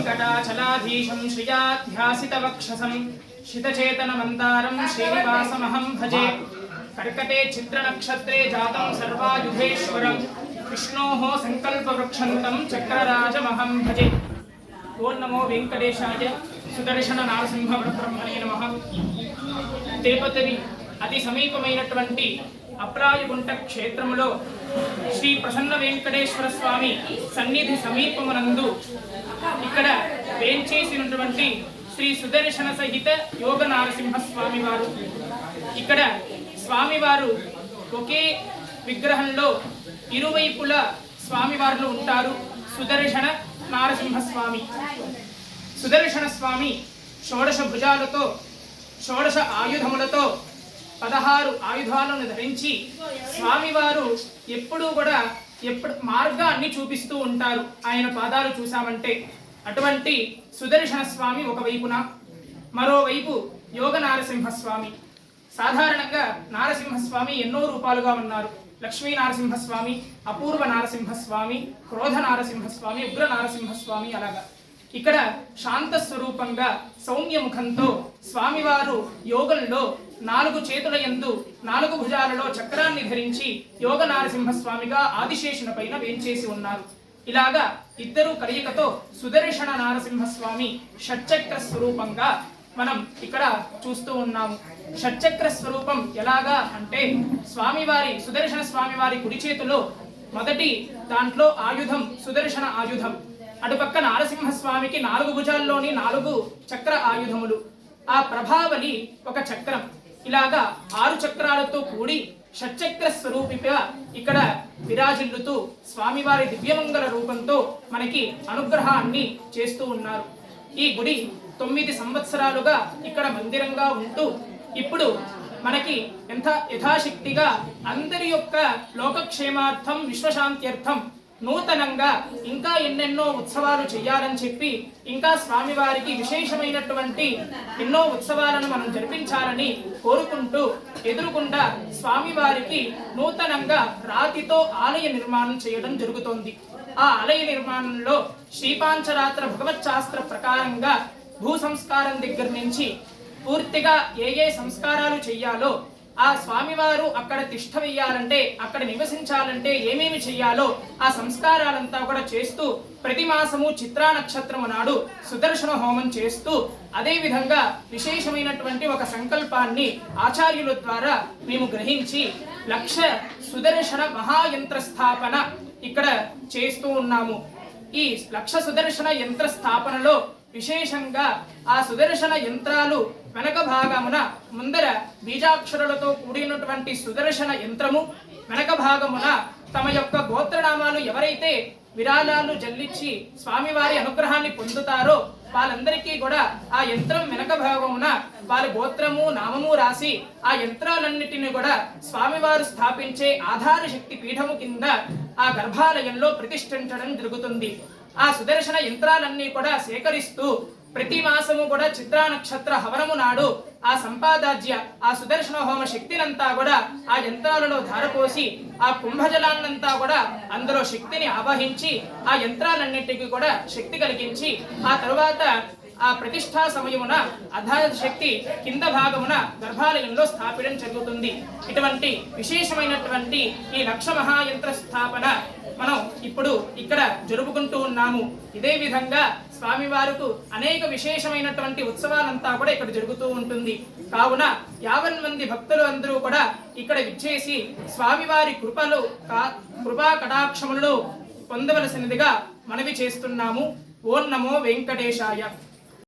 वेङ्कटाचलाधीशं श्रियाध्यासितवक्षसं शितचेतनमन्दारं श्रीनिवासमहं भजे। कर्कटे चित्रनक्षत्रे जातं सर्वायुधेश्वरं विष्णोः सङ्कल्पवृक्षन्तं चक्रराजमहं भजे। ओं नमो वेंकटेशाय सुदर्शन नारसिंह ब्रह्मणे नमः। తిరుపతికి అతి సమీపమైనటువంటి అప్రాయగుంట క్షేత్రములో శ్రీ ప్రసన్న వెంకటేశ్వర స్వామి సన్నిధి సమీపమునందు ఇక్కడ వేంచేసినటువంటి శ్రీ సుదర్శన సహిత యోగ నారసింహ స్వామి వారు. ఇక్కడ స్వామివారు ఒకే విగ్రహంలో ఇరువైపుల స్వామివార్లు ఉంటారు. సుదర్శన నారసింహ స్వామి, సుదర్శన స్వామి షోడశ భుజాలతో షోడశ ఆయుధములతో 16 ఆయుధాలను ధరించి స్వామివారు ఎప్పుడూ కూడా మార్గాన్ని చూపిస్తూ ఉంటారు. ఆయన పాదాలు చూసామంటే అటువంటి సుదర్శన స్వామి ఒకవైపున, మరోవైపు యోగ నారసింహస్వామి. సాధారణంగా నారసింహస్వామి ఎన్నో రూపాలుగా ఉన్నారు. లక్ష్మీ నారసింహస్వామి, అపూర్వ నారసింహస్వామి, క్రోధ నారసింహస్వామి, ఉగ్ర నారసింహస్వామి. అలాగా ఇక్కడ శాంత స్వరూపంగా సౌమ్యముఖంతో స్వామివారు యోగంలో 4 చేతుల యందు 4 భుజాలలో చక్రాన్ని ధరించి యోగ నారసింహస్వామిగా ఆదిశేషున పైన వేంచేసి ఉన్నారు. ఇలాగా ఇద్దరు కలయికతో సుదర్శన నారసింహస్వామి షట్చక్ర స్వరూపంగా మనం ఇక్కడ చూస్తూ ఉన్నాము. షట్చక్ర స్వరూపం ఎలాగా అంటే స్వామివారి సుదర్శన స్వామివారి కుడి చేతిలో మొదటి దాంట్లో ఆయుధం సుదర్శన ఆయుధం, అటుపక్క నారసింహస్వామికి 4 భుజాల్లోని 4 చక్ర ఆయుధములు, ఆ ప్రభావలి ఒక చక్రం. ఇలాగా 6 చక్రాలతో కూడి షట్చక్ర స్వరూపిగా ఇక్కడ విరాజిల్లుతూ స్వామివారి దివ్యమంగళ రూపంతో మనకి అనుగ్రహాన్ని చేస్తూ ఉన్నారు. ఈ గుడి 9 సంవత్సరాలుగా ఇక్కడ మందిరంగా ఉంటూ ఇప్పుడు మనకి యథాశక్తిగా అందరి యొక్క లోకక్షేమార్థం విశ్వశాంత్యర్థం నూతనంగా ఇంకా ఎన్నెన్నో ఉత్సవాలు చేయాలని చెప్పి ఇంకా స్వామివారికి విశేషమైనటువంటి ఎన్నో ఉత్సవాలను మనం జరిపించాలని కోరుకుంటూ ఎదురుకుండా స్వామివారికి నూతనంగా రాతితో ఆలయ నిర్మాణం చేయడం జరుగుతోంది. ఆ ఆలయ నిర్మాణంలో శ్రీపాంచరాత్ర భగవత్ శాస్త్ర ప్రకారంగా భూ సంస్కారం దగ్గర నుంచి పూర్తిగా ఏ సంస్కారాలు చెయ్యాలో, ఆ స్వామివారు అక్కడ తిష్ట వెయ్యాలంటే అక్కడ నివసించాలంటే ఏమేమి చెయ్యాలో ఆ సంస్కారాలంతా కూడా చేస్తూ ప్రతి మాసము చిత్రా నక్షత్రము నాడు సుదర్శన హోమం చేస్తూ అదే విధంగా విశేషమైనటువంటి ఒక సంకల్పాన్ని ఆచార్యుల ద్వారా మేము గ్రహించి 1,00,000 సుదర్శన మహాయంత్ర స్థాపన ఇక్కడ చేస్తూ ఉన్నాము. ఈ 1,00,000 సుదర్శన యంత్ర స్థాపనలో విశేషంగా ఆ సుదర్శన యంత్రాలు వెనక భాగమున ముందర బీజాక్షరాలతో కూడినటువంటి సుదర్శన యంత్రము, వెనక భాగమున తమ యొక్క గోత్రనామాలు ఎవరైతే విరాళాలు జల్లించి స్వామివారి అనుగ్రహాన్ని పొందుతారో వాళ్ళందరికీ కూడా ఆ యంత్రం వెనక భాగమున వాళ్ళ గోత్రము నామము రాసి ఆ యంత్రాలన్నిటిని కూడా స్వామివారు స్థాపించే ఆధార శక్తి పీఠము కింద ఆ గర్భాలయంలో ప్రతిష్ఠించడం జరుగుతుంది. ఆ సుదర్శన యంత్రాలన్నీ కూడా సేకరిస్తూ ప్రతి మాసము కూడా చిత్రా నక్షత్ర హవనము నాడు ఆ సంపాదాజ్య ఆ సుదర్శన హోమ శక్తినంతా కూడా ఆ యంత్రాలలో ధారపోసి ఆ కుంభజలాన్నంతా కూడా అందులో శక్తిని ఆవహించి ఆ యంత్రాలన్నింటికి కూడా శక్తి కలిగించి ఆ తరువాత ఆ ప్రతిష్టా సమయమున అధార శక్తి కింద భాగమున గర్భాలయంలో స్థాపించడం జరుగుతుంది. ఇటువంటి విశేషమైనటువంటి ఈ 1,00,000 మహాయంత్ర స్థాపన మనం ఇప్పుడు ఇక్కడ జరుపుకుంటూ ఉన్నాము. ఇదే విధంగా స్వామివారికి అనేక విశేషమైనటువంటి ఉత్సవాలంతా కూడా ఇక్కడ జరుగుతూ ఉంటుంది. కావున 50 మంది భక్తులు అందరూ కూడా ఇక్కడ విచ్చేసి స్వామివారి కృపా కటాక్షములను పొందవలసినదిగా మనవి చేస్తున్నాము. ఓం నమో వెంకటేశాయ.